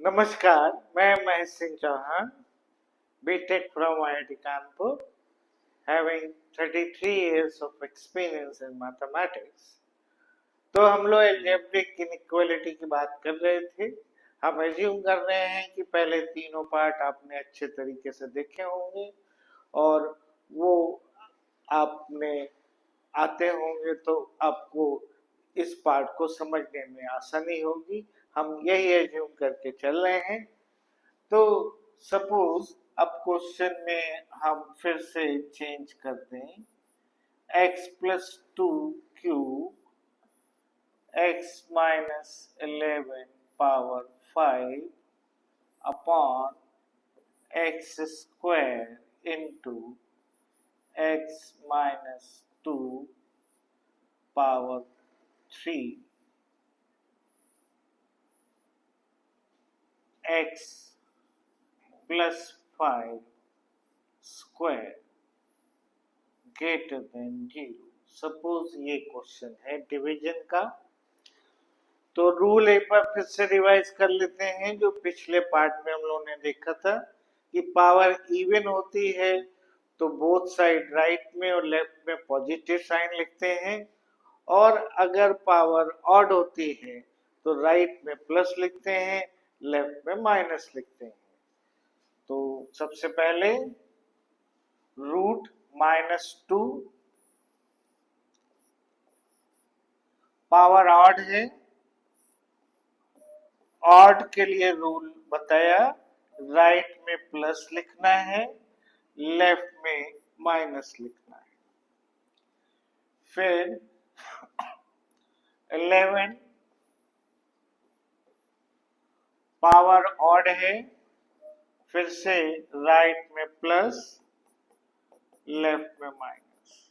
नमस्कार, मैं Mahesh Singh Chauhan, BTech from IIT Kanpur, having 33 years of experience in mathematics. तो हम लोग एल्जेब्रिक इनइक्वालिटी की बात कर रहे थे। हम एज्यूम कर रहे हैं कि पहले तीनों पार्ट आपने अच्छे तरीके से देखे होंगे और वो आपने आते होंगे तो आपको इस पार्ट को समझने में आसानी होगी। हम यही एज्यूम करके चल रहे हैं। तो सपोज अब क्वेश्चन में हम फिर से चेंज करते हैं, x plus two cube x minus 11 power 5 upon x square into x minus 2 power 3 x plus 5 square greater than 0। Suppose ये क्वेश्चन है डिवीजन का। तो रूल एक बार फिर से रिवाइज कर लेते हैं जो पिछले पार्ट में हम लोगों ने देखा था कि पावर इवन होती है तो बोथ साइड राइट में और लेफ्ट में पॉजिटिव साइन लिखते हैं, और अगर पावर ऑड होती है तो राइट में प्लस लिखते हैं, लेफ्ट में माइनस लिखते हैं। तो सबसे पहले रूट -2 पावर ऑड है। ऑड के लिए रूल बताया, राइट में प्लस लिखना है, लेफ्ट में माइनस लिखना है। फिर 11 पावर ऑड है, फिर से राइट में प्लस, लेफ्ट में माइनस।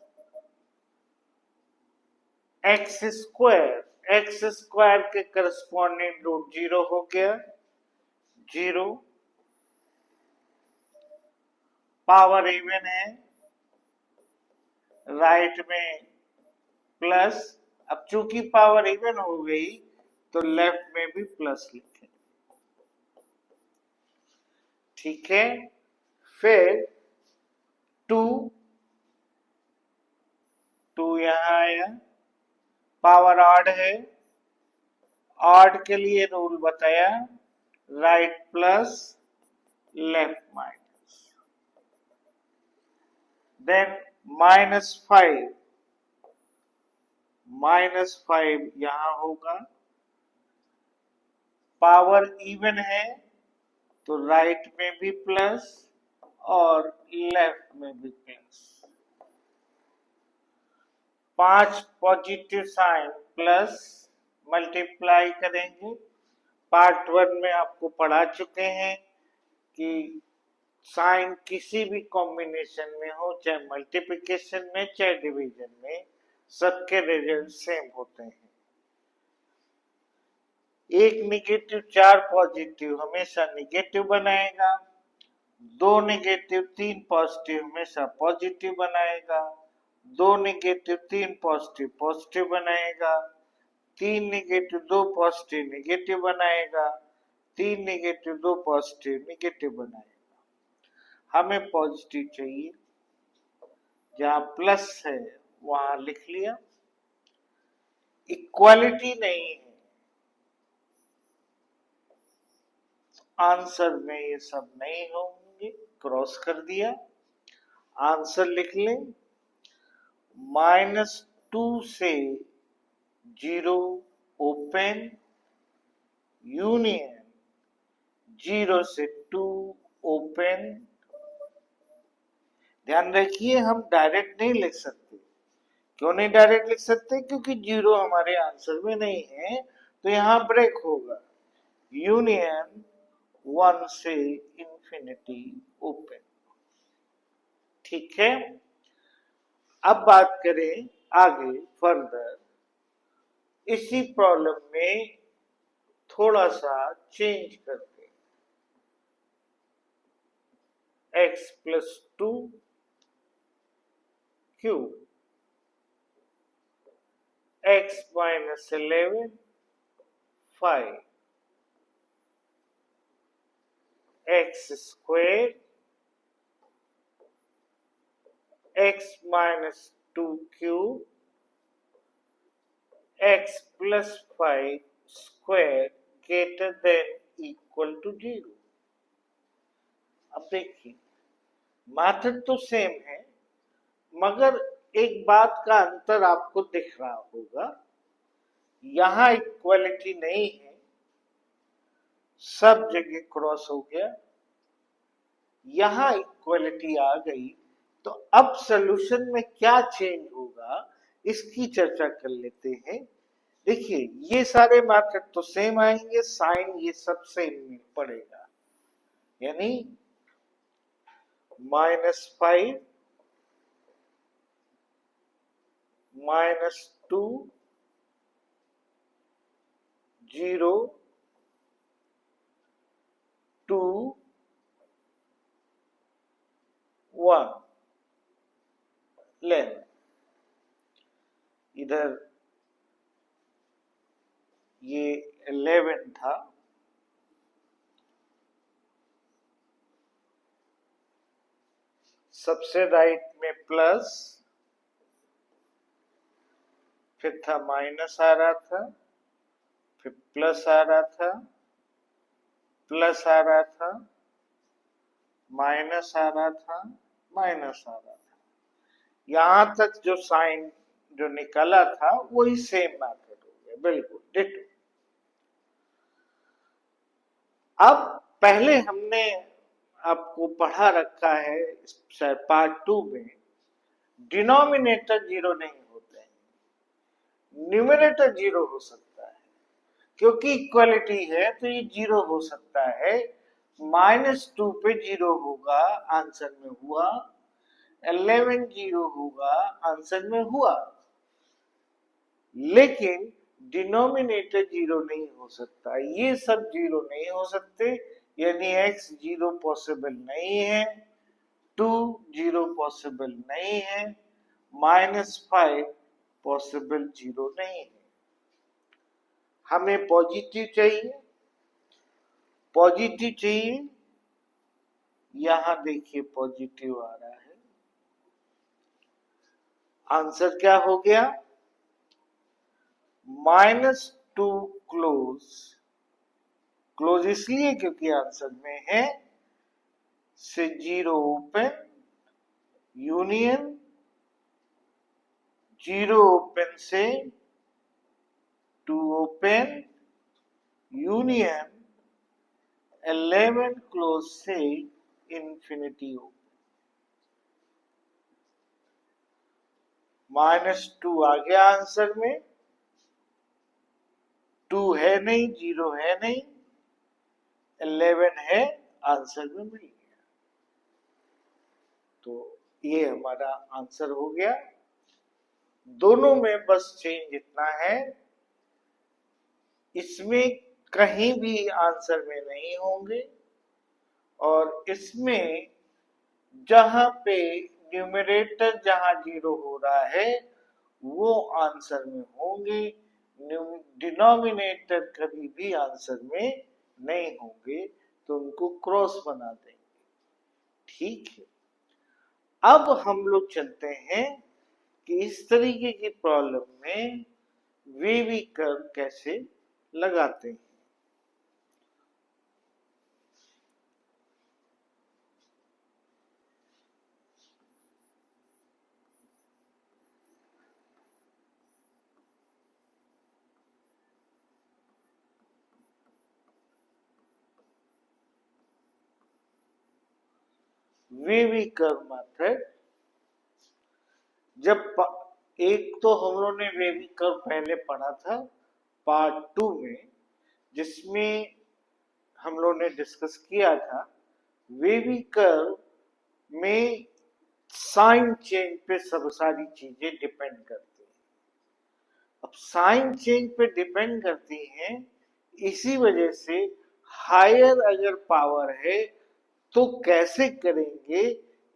एक्स स्क्वायर के करस्पॉन्डिंग रूट 0 हो गया, 0। पावर इवन है, राइट में प्लस। अब चूंकि पावर इवन हो गई तो लेफ्ट में भी प्लस लिखें, ठीक है। फिर 2 यहां आया, पावर ऑड है, ऑड के लिए रूल बताया, right plus, left minus. Then -5 यहां होगा, पावर इवन है तो राइट में भी प्लस और लेफ्ट में भी plus. 5 positive sign plus multiply करेंगे। पार्ट 1 में आपको पढ़ा चुके हैं कि साइन किसी भी कॉम्बिनेशन में हो, चाहे मल्टीप्लिकेशन में चाहे डिवीजन में, सबके रिजल्ट सेम होते हैं। एक निगेटिव 4 पॉजिटिव हमेशा निगेटिव बनाएगा, 2 निगेटिव 3 पॉजिटिव हमेशा पॉजिटिव बनाएगा, 2 निगेटिव 3 पॉजिटिव पॉजिटिव बनाएगा, 3 निगेटिव 2 पॉजिटिव निगेटिव बनाएगा, 3 निगेटिव 2 पॉजिटिव निगेटिव बनाएगा। हमें पॉजिटिव चाहिए, जहां प्लस है वहां लिख लिया। इक्वालिटी नहीं है, आंसर में ये सब नहीं होंगे, क्रॉस कर दिया। आंसर लिख लें, -2 से 0 ओपन, यूनियन 0 से 2 ओपन। ध्यान रखिए, हम डायरेक्ट नहीं लिख सकते। क्यों नहीं डायरेक्ट लिख सकते? क्योंकि 0 हमारे आंसर में नहीं है, तो यहां ब्रेक होगा। यूनियन 1 से इंफिनिटी ओपन, ठीक है। अब बात करें आगे फर्दर। इसी प्रॉब्लम में थोड़ा सा चेंज करते हैं। x plus 2 cube x minus 11 5 x square x minus 2 cube x plus 5 square greater than equal to 0। अब देखिए मेथड तो सेम है, मगर एक बात का अंतर आपको दिख रहा होगा, यहां इक्वलिटी नहीं है, सब जगह क्रॉस हो गया, यहां इक्वलिटी आ गई। तो अब सॉल्यूशन में क्या चेंज होगा इसकी चर्चा कर लेते हैं। देखिए ये सारे मेथड तो सेम आएंगे, साइन ये सब सेम पड़ेगा, यानी -5 -2 0 2 1 लेना। इधर ये 11 था, सबसे राइट में प्लस, फिर था माइनस आ रहा था, फिर प्लस आ रहा था, प्लस आ रहा था, माइनस आ रहा था, माइनस आ रहा था, यहां तक जो साइन जो निकला था वही सेम मेथड हो गया, बिल्कुल डिटो। अब पहले हमने आपको पढ़ा रखा है शायद पार्ट 2 में, डिनोमिनेटर जीरो नहीं होते हैं, न्यूमरेटर जीरो हो सकता है, क्योंकि इक्वलिटी है तो ये जीरो हो सकता है। -2 पे जीरो होगा, आंसर में हुआ, 11 जीरो होगा, आंसर में हुआ, लेकिन डिनोमिनेटर जीरो नहीं हो सकता, ये सब जीरो नहीं हो सकते, यानी x जीरो पॉसिबल नहीं है, 2 जीरो पॉसिबल नहीं है, -5 पॉसिबल जीरो नहीं है। हमें पॉजिटिव चाहिए, पॉजिटिव चाहिए, यहां देखिए पॉजिटिव आ रहा है, आंसर क्या हो गया, -2 क्लोज, क्लोज इसलिए क्योंकि आंसर में है से 0 ओपन, यूनियन 0 ओपन से 2 ओपन, यूनियन 11 क्लोज से इंफिनिटी ओपन। -2 आ गया आंसर में, 2 है नहीं, 0 है नहीं, 11 है, आंसर में मिल गया। तो ये हमारा आंसर हो गया। दोनों में बस चेंज इतना है, इसमें कहीं भी आंसर में नहीं होंगे, और इसमें जहां पे न्यूमरेटर जहां जीरो हो रहा है वो आंसर में होंगे, डिनोमिनेटर कभी भी आंसर में नहीं होंगे, तो उनको क्रॉस बना देंगे। ठीक है, अब हम लोग चलते हैं कि इस तरीके की प्रॉब्लम में वेवी कर्व कैसे लगाते हैं। वेवी कर्व मेथड, जब एक तो हम लोगों ने वेवी कर्व पहले पढ़ा था पार्ट 2 में, जिसमें हम लोगों ने डिस्कस किया था वेवी कर्व में साइन चेंज पे सब सारी चीजें डिपेंड करती हैं। अब साइन चेंज पे डिपेंड करती हैं, इसी वजह से हायर अगर पावर है तो कैसे करेंगे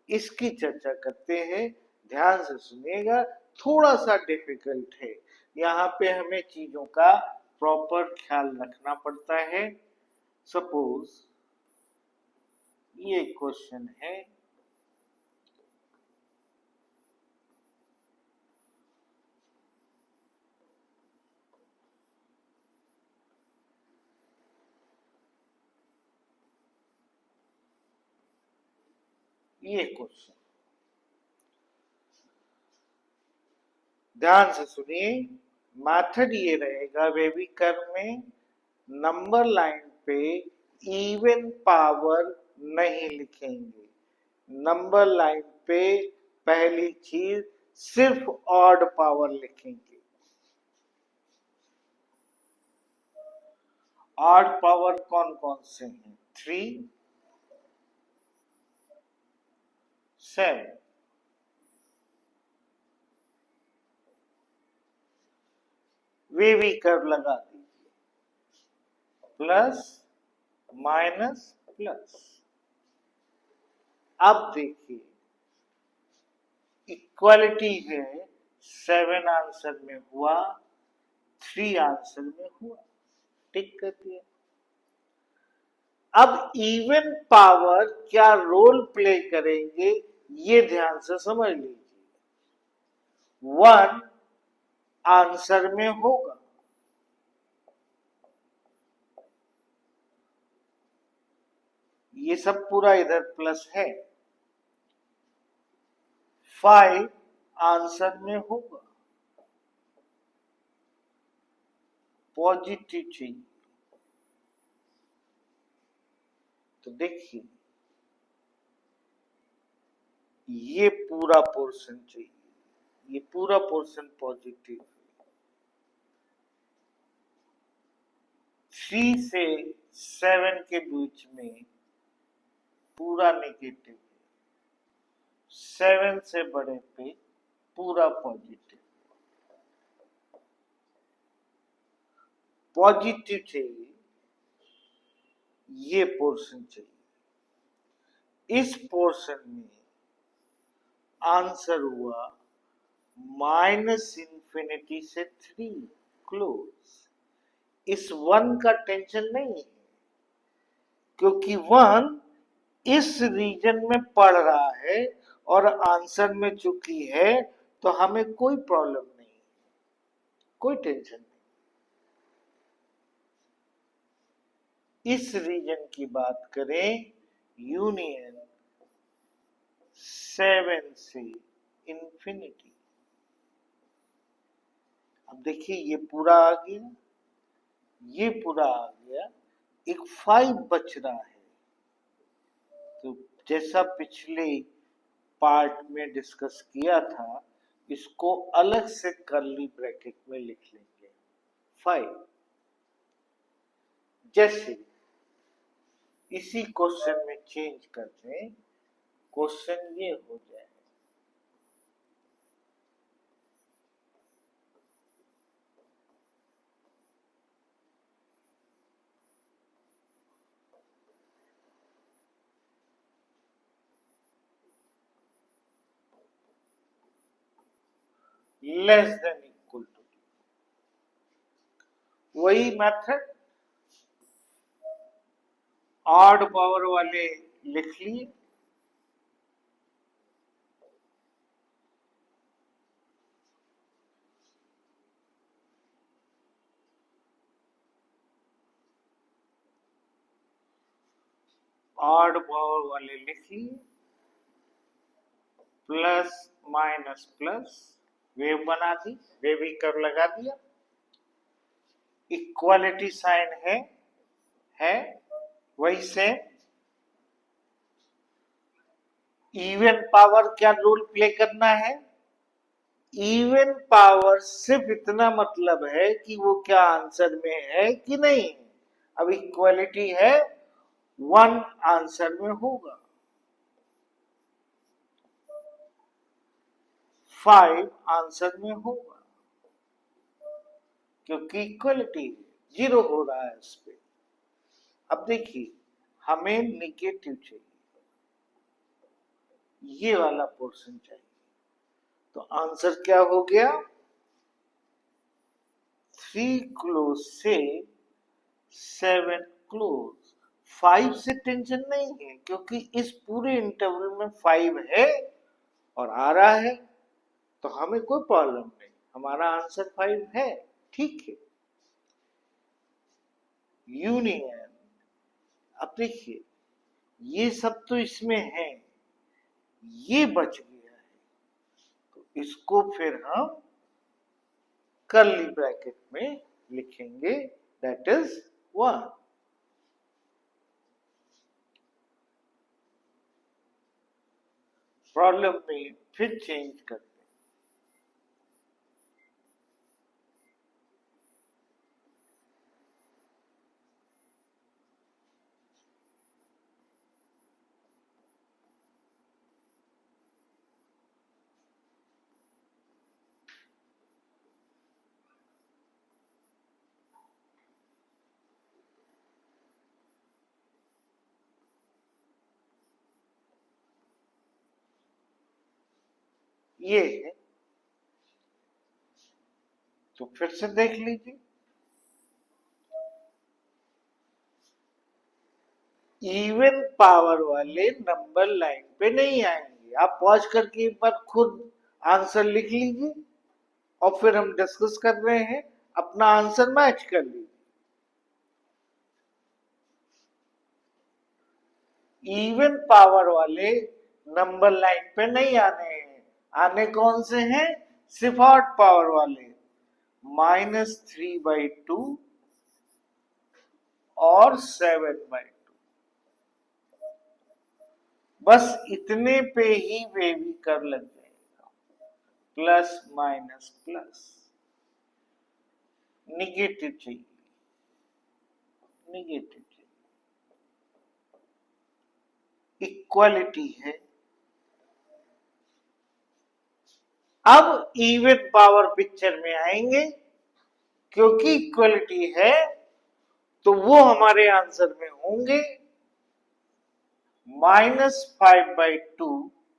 इसकी चर्चा करते हैं। ध्यान से सुनिएगा, थोड़ा सा डिफिकल्ट है, यहाँ पे हमें चीजों का प्रॉपर ख्याल रखना पड़ता है। सपोज ये क्वेश्चन है। ये क्वेश्चन ध्यान से सुनिए। मेथड ये रहेगा, बेबी कर्व में नंबर लाइन पे इवन पावर नहीं लिखेंगे। नंबर लाइन पे पहली चीज सिर्फ ऑड पावर लिखेंगे। ऑड पावर कौन कौन से हैं? 3, 7। वे भी कर्व लगा दीजिए, प्लस माइनस प्लस। अब देखिए इक्वालिटी है, 7 आंसर में हुआ, 3 आंसर में हुआ, टिक कर दिया। अब इवन पावर क्या रोल प्ले करेंगे ये ध्यान से समझ लीजिए। 1 आंसर में होगा, ये सब पूरा इधर प्लस है। 5 आंसर में होगा, पॉजिटिव चाहिए। तो देखिए ये पूरा पोर्शन चाहिए, ये पूरा पोर्शन पॉजिटिव है। 3 से 7 के बीच में पूरा नेगेटिव है, 7 से बड़े पे पूरा पॉजिटिव। पॉजिटिव चाहिए, ये पोर्शन चाहिए। इस पोर्शन में आंसर हुआ -∞ से 3 क्लोज। इस 1 का टेंशन नहीं है, क्योंकि 1 इस रीजन में पड़ रहा है और आंसर में चुकी है, तो हमें कोई प्रॉब्लम नहीं, कोई टेंशन नहीं। इस रीजन की बात करें, यूनियन 7 से इंफिनिटी। अब देखिए ये पूरा आ गया, ये पूरा आ गया, एक 5 बच रहा है। तो जैसा पिछले पार्ट में डिस्कस किया था, इसको अलग से कर्ली ब्रैकेट में लिख लेंगे 5। जैसे इसी क्वेश्चन में चेंज कर दें, क्वेश्चन ये हो जाए लेस देन इक्वल टू। वही मेथड ऑड पावर वाले लिख लिए, ऑड पावर वाले लिख लिए, प्लस माइनस प्लस, वेव बना दी, वेव ही कर लगा दिया। इक्वालिटी साइन है वही से। इवन पावर क्या रोल प्ले करना है? इवन पावर सिर्फ इतना मतलब है कि वो क्या आंसर में है कि नहीं। अब इक्वालिटी है, 1 आंसर में होगा, 5 आंसर में होगा, क्योंकि इक्वलिटी 0 हो रहा है इस पे। अब देखिए हमें निगेटिव चाहिए, ये वाला पोर्शन चाहिए। तो आंसर क्या हो गया? 3 क्लोज से 7 क्लोज, 5 से टेंशन नहीं है क्योंकि इस पूरे इंटरवल में 5 है और आ रहा है, तो हमें कोई प्रॉब्लम नहीं, हमारा आंसर 5 है, ठीक है। यूनियन, अब देखिए ये सब तो इसमें है, ये बच गया है, तो इसको फिर हम कर्ली ब्रैकेट में लिखेंगे, दैट इज 1। प्रॉब्लम में फिर चेंज करते हैं। ये है, तो फिर से देख लीजिए, इवन पावर वाले नंबर लाइन पे नहीं आएंगे। आप पॉज करके एक बार खुद आंसर लिख लीजिए और फिर हम डिस्कस कर रहे हैं, अपना आंसर मैच कर लीजिए। इवन पावर वाले नंबर लाइन पे नहीं आने हैं, आने कौन से हैं? सिर्फ ऑड पावर वाले, -3/2 और 7/2, बस इतने पे ही वेवी कर लग जाएगा, प्लस माइनस प्लस, निगेटिव चाहिए, निगेटिव चाहिए, इक्वालिटी है। अब इवन पावर पिक्चर में आएंगे, क्योंकि इक्वलिटी है तो वो हमारे आंसर में होंगे, -5/2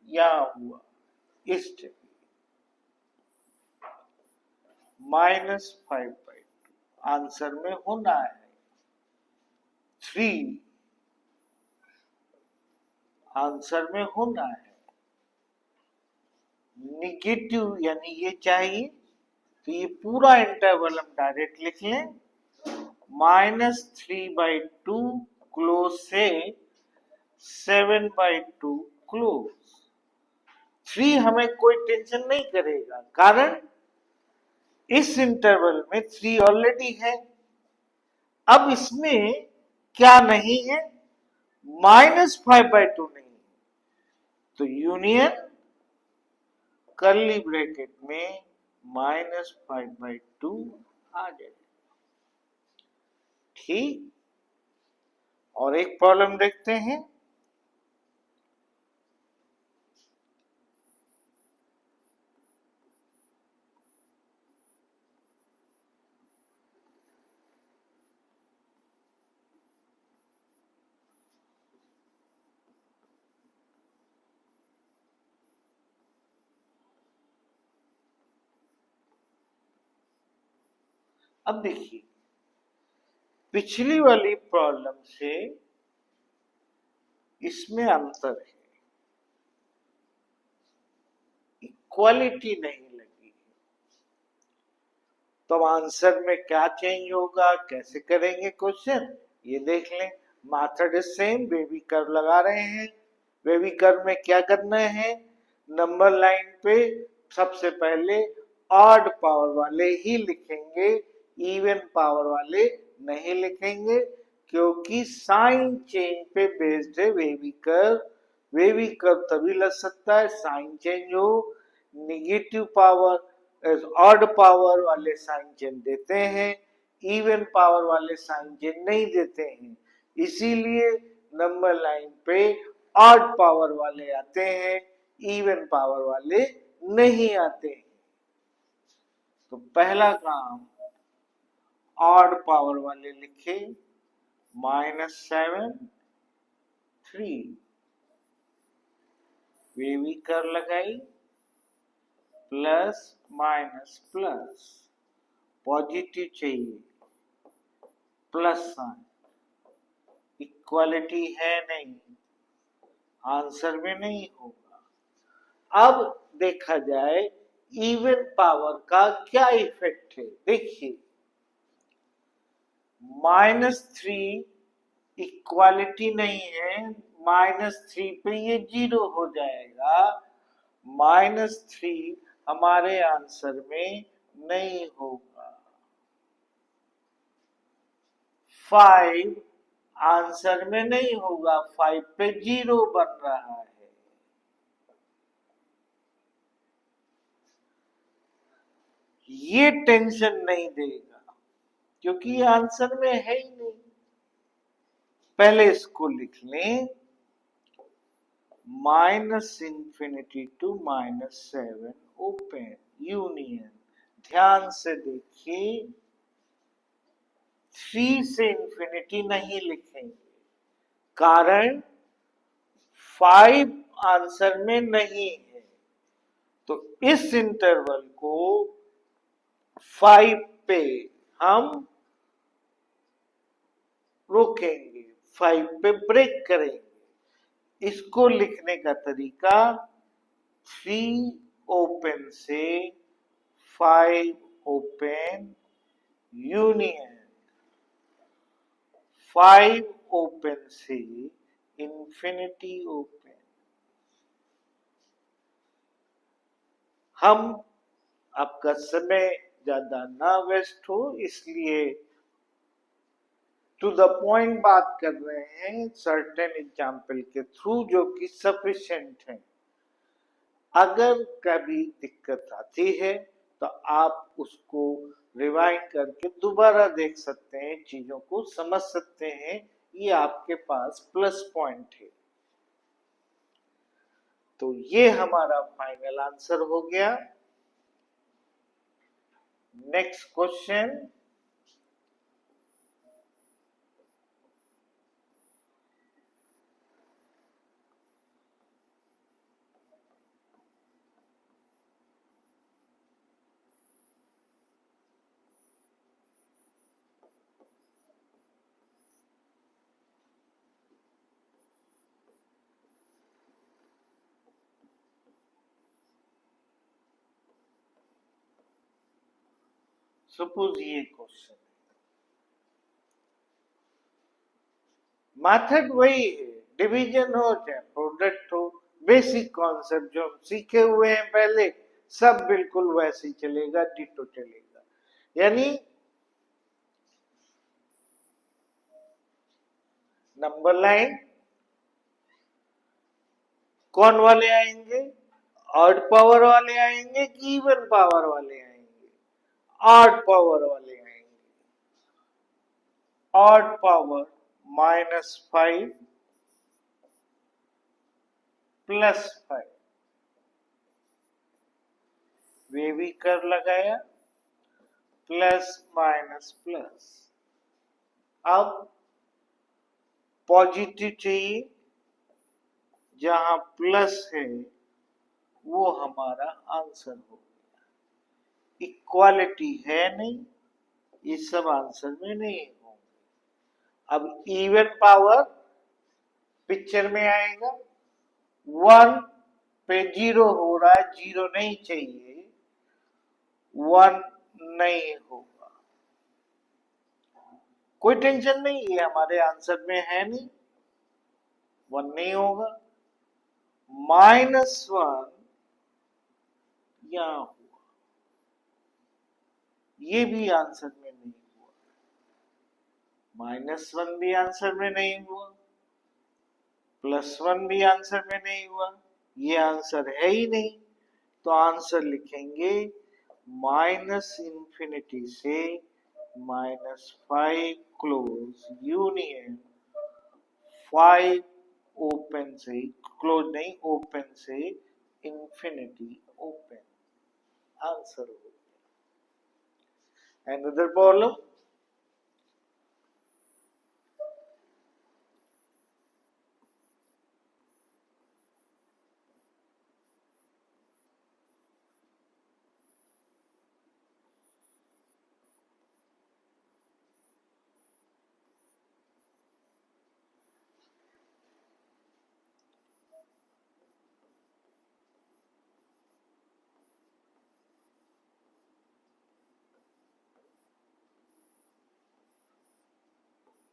यहां हुआ इस जगह, -5/2 आंसर में होना है, 3 आंसर में होना है, निगेटिव यानी ये चाहिए, तो ये पूरा इंटरवल हम डायरेक्ट लिख लें, -3/2 क्लोज से 7/2 क्लोज। 3 हमें कोई टेंशन नहीं करेगा, कारण इस इंटरवल में 3 ऑलरेडी है। अब इसमें क्या नहीं है? -5/2 नहीं, तो यूनियन कर्ली ब्रैकेट में -5/2 आ जाए, ठीक। और एक प्रॉब्लम देखते हैं, अब देखिए पिछली वाली प्रॉब्लम से इसमें अंतर है, इक्वालिटी नहीं लगी, तो आंसर में क्या चेंज होगा, कैसे करेंगे क्वेश्चन, ये देख लें। Method is same, baby curve लगा रहे हैं, बेबी कर्व में क्या करना है, नंबर लाइन पे सबसे पहले ऑड पावर वाले ही लिखेंगे, इवन पावर वाले नहीं लिखेंगे, क्योंकि साइन चेंज पे बेस्ड है बेबी कर्व। बेबी कर्व तभी लग सकता है साइन चेंज हो, निगेटिव पावर ऑड पावर वाले साइन चेंज देते हैं, इवन पावर वाले साइन चेंज नहीं देते हैं, इसीलिए नंबर लाइन पे ऑड पावर वाले आते हैं, इवन पावर वाले नहीं आते हैं। तो पहला काम ऑड पावर वाले लिखे, -7 3, वेवी कर लगाई, प्लस माइनस प्लस, पॉजिटिव चाहिए, प्लस साइन, इक्वालिटी है नहीं, आंसर में नहीं होगा। अब देखा जाए इवन पावर का क्या इफेक्ट है। देखिए -3 इक्वालिटी नहीं है, -3 पे ये 0 हो जाएगा, -3 हमारे आंसर में नहीं होगा। 5 आंसर में नहीं होगा, 5 पे 0 बन रहा है। ये टेंशन नहीं देगा क्योंकि ये आंसर में है ही नहीं। पहले इसको लिख लें, -∞ to -7 ओपन यूनियन। ध्यान से देखिए, 3 से इंफिनिटी नहीं लिखेंगे, कारण 5 आंसर में नहीं है, तो इस इंटरवल को 5 पे हम रोकेंगे, 5 पे ब्रेक करेंगे। इसको लिखने का तरीका 3 ओपन से 5 ओपन यूनियन, 5 ओपन से इंफिनिटी ओपन। हम आपका समय ज्यादा ना वेस्ट हो इसलिए टू द पॉइंट बात कर रहे हैं, सर्टेन एग्जाम्पल के थ्रू जो कि सफिशिएंट है। अगर कभी दिक्कत आती है तो आप उसको रिवाइंड करके दोबारा देख सकते हैं, चीजों को समझ सकते हैं, ये आपके पास प्लस पॉइंट है। तो ये हमारा फाइनल आंसर हो गया। नेक्स्ट क्वेश्चन, सपोज ये क्वेश्चन, मेथड वही है, डिवीजन हो चाहे प्रोडक्ट हो, बेसिक कॉन्सेप्ट जो हम सीखे हुए हैं पहले, सब बिल्कुल वैसे ही चलेगा, डिटो चलेगा। यानी नंबर लाइन कौन वाले आएंगे, ऑड पावर वाले आएंगे कि इवन पावर वाले आएंगे? ऑड पावर वाले आएंगे। ऑड पावर -5 +5, वे भी कर लगाया, प्लस माइनस प्लस। अब पॉजिटिव चाहिए, जहां प्लस है वो हमारा आंसर हो गया। इक्वालिटी है नहीं, ये सब आंसर में नहीं होंगे। अब इवन पावर पिक्चर में आएगा, 1 पे 0 हो रहा है, 0 नहीं चाहिए, 1 नहीं होगा, कोई टेंशन नहीं, ये हमारे आंसर में है नहीं, 1 नहीं होगा। -1 यहां हुआ, ये भी आंसर में नहीं हुआ, -1 भी आंसर में नहीं हुआ, +1 भी आंसर में नहीं हुआ, ये आंसर है ही नहीं। तो आंसर लिखेंगे -∞ से -5 क्लोज यूनियन, 5 ओपन से, क्लोज नहीं ओपन से इंफिनिटी ओपन, आंसर हो गया। Another problem,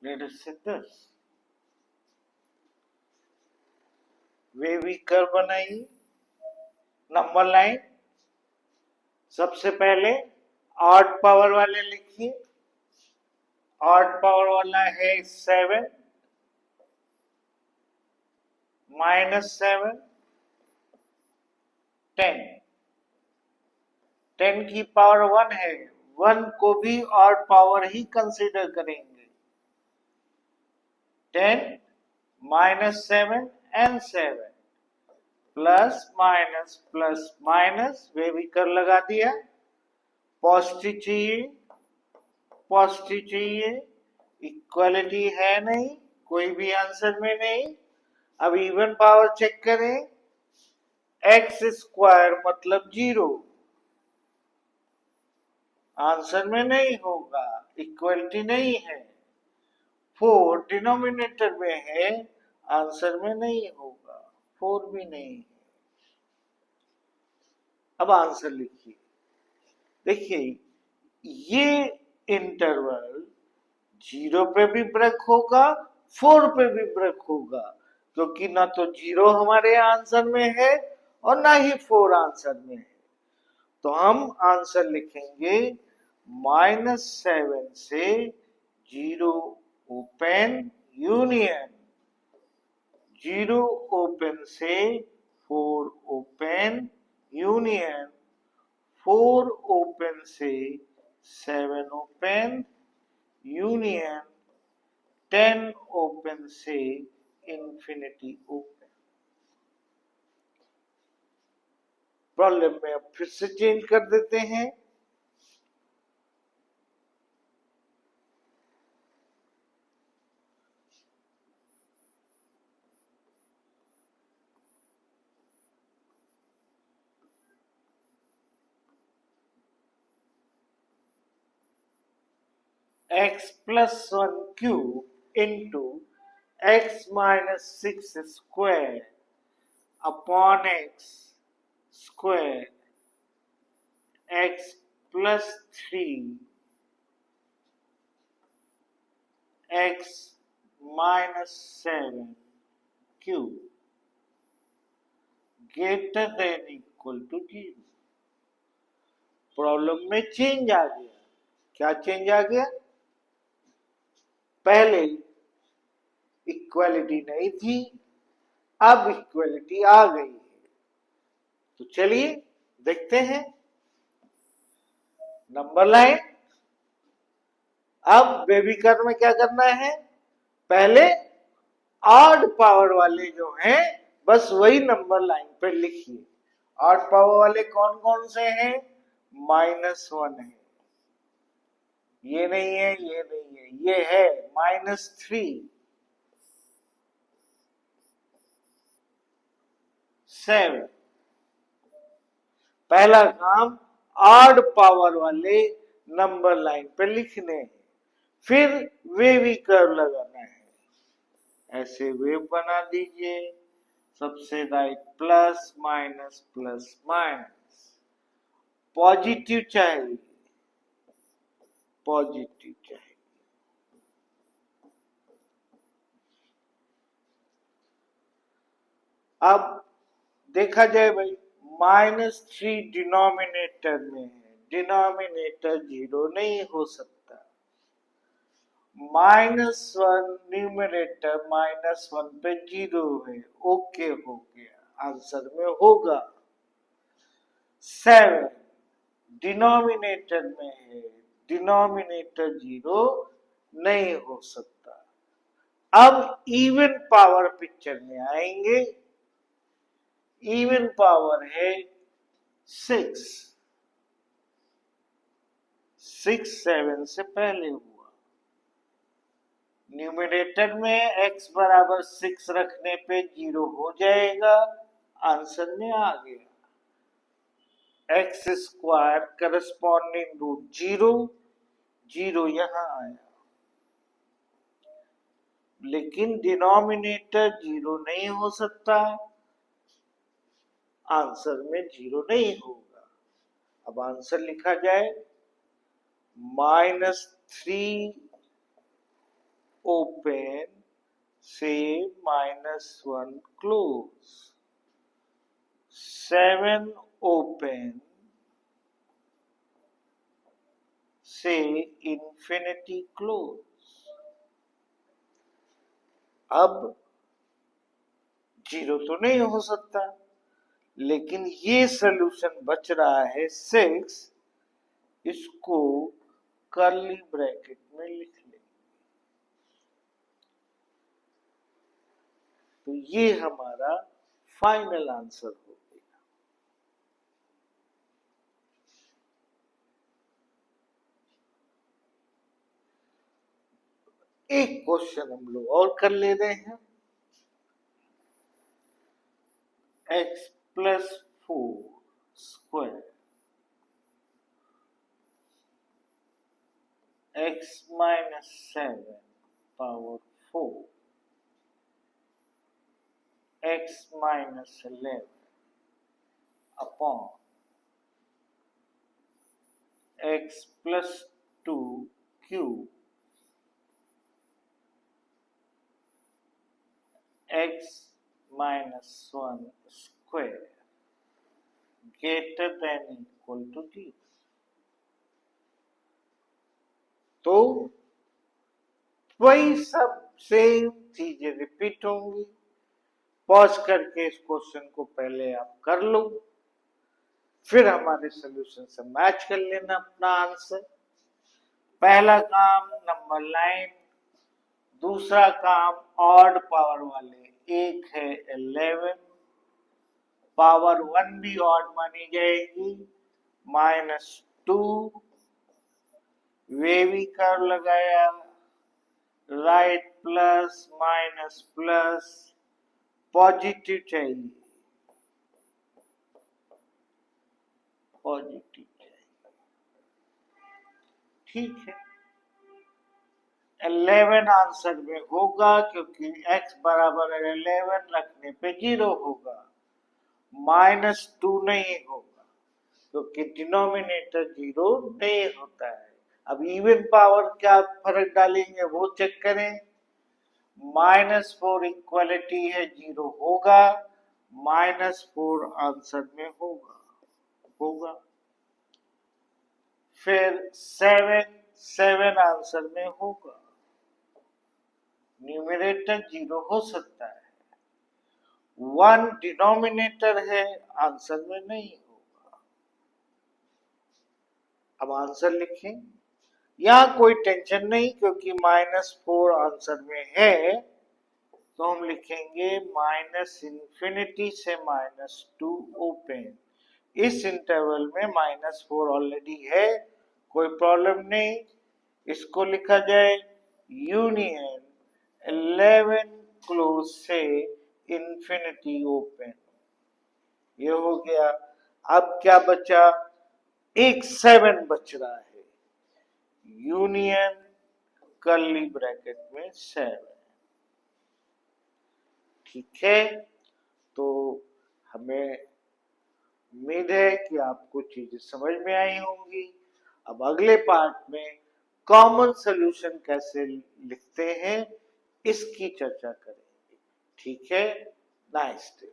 Let us say this. Wavy curve बनाइए, नंबर लाइन। सबसे पहले ऑड पावर वाले लिखिए। ऑड पावर वाला है 7, -7, 10। 10 की पावर 1 है, 1 को भी ऑड पावर ही कंसीडर करेंगे। 10 -7 and 7 plus minus plus minus, वे भी कर लगा दिया। पॉजिटिव चाहिए, पॉजिटिव चाहिए, इक्वालिटी है नहीं, कोई भी आंसर में नहीं। अब इवन पावर चेक करें, एक्स स्क्वायर मतलब 0, आंसर में नहीं होगा, इक्वलिटी नहीं है। 4 डिनोमिनेटर में है, आंसर में नहीं होगा, 4 भी नहीं है। अब आंसर लिखिए। देखिए, ये इंटरवल 0 पे भी ब्रेक होगा, 4 पे भी ब्रेक होगा, क्योंकि ना तो 0 हमारे आंसर में है और ना ही 4 आंसर में है। तो हम आंसर लिखेंगे -7 से 0 ओपन यूनियन, 0 ओपन से 4 ओपन यूनियन, 4 ओपन से 7 ओपन यूनियन, 10 ओपन से इंफिनिटी ओपन। प्रॉब्लम में अब फिर से चेंज कर देते हैं। x plus 1 cube into x minus 6 square upon x square, x plus 3 x minus 7 cube greater than equal to 0। Problem में चेंज आ गया। क्या चेंज आ गया? पहले इक्वालिटी नहीं थी, अब इक्वालिटी आ गई है। तो चलिए देखते हैं नंबर लाइन। अब बेबी कर्व में क्या करना है? पहले ऑड पावर वाले जो हैं बस वही नंबर लाइन पर लिखिए। ऑड पावर वाले कौन कौन से हैं? -1 है, ये नहीं है, ये नहीं है, ये है -3, 7। पहला काम ऑड पावर वाले नंबर लाइन पे लिखने हैं, फिर वेवी कर्व लगाना है। ऐसे वेव बना दीजिए, सबसे right plus minus plus minus. Positive चाहिए, पॉजिटिव चाहिए। अब देखा जाए भाई, -3 डिनोमिनेटर में है, डिनोमिनेटर 0 नहीं हो सकता। -1 न्यूमरेटर -1 पे 0 है, ओके हो गया, आंसर में होगा। 7 डिनोमिनेटर में है, डिनोमिनेटर 0 नहीं हो सकता। अब इवन पावर पिक्चर में आएंगे। इवन पावर है 6, 7 से पहले हुआ। न्यूमरेटर में x बराबर 6 रखने पे 0 हो जाएगा, आंसर में आ गया। x स्क्वायर करस्पॉन्डिंग रूट 0, 0 यहां आया, लेकिन डिनोमिनेटर 0 नहीं हो सकता, आंसर में 0 नहीं होगा। अब आंसर लिखा जाए -3 open say -1 close, 7 open say infinity close. अब 0 तो नहीं हो सकता, लेकिन ये सॉल्यूशन बच रहा है 6, इसको कर्ली ब्रैकेट में लिख लें। तो ये हमारा फाइनल आंसर हो गया। एक क्वेश्चन हम लोग और कर ले रहे हैं। x + 4 square x - 7 power 4 x - 11 upon x + 2 cube x - 1 square greater than equal to 0। तो वही सब सेम चीजें रिपीट होंगी। पॉज करके इस क्वेश्चन को पहले आप कर लो, फिर हमारे सॉल्यूशन से मैच कर लेना अपना आंसर। पहला काम नंबर 9, दूसरा काम ऑड पावर वाले, एक है 11, पावर 1 भी ऑड मानी जाएगी, -2, वे भी कर्व लगाया, right plus minus plus, positive चाहिए, पॉजिटिव चाहिए, ठीक है। 11 आंसर में होगा क्योंकि x बराबर 11 रखने पे 0 होगा, -2 नहीं होगा क्योंकि डिनोमिनेटर 0 नहीं होता है। अब इवन पावर क्या फर्क डालेंगे वो चेक करें। -4 इक्वलिटी है, 0 होगा, -4 आंसर में होगा। फिर 7 आंसर में होगा, न्यूमरेटर 0 हो सकता है, 1 डिनोमिनेटर है, आंसर में नहीं होगा। अब आंसर लिखें, यहां कोई टेंशन नहीं क्योंकि -4 आंसर में है, तो हम लिखेंगे -∞ से -2 ओपन। इस इंटरवल में -4 ऑलरेडी है, कोई प्रॉब्लम नहीं, इसको लिखा जाए यूनियन 11 क्लोज से इंफिनिटी ओपन। ये हो गया। अब क्या बचा, एक 7 बच रहा है, यूनियन कर्ली ब्रैकेट में 7, ठीक है। तो हमें उम्मीद है कि आपको चीजें समझ में आई होंगी। अब अगले पार्ट में कॉमन सॉल्यूशन कैसे लिखते हैं इसकी चर्चा करेंगे, ठीक है। Nice day.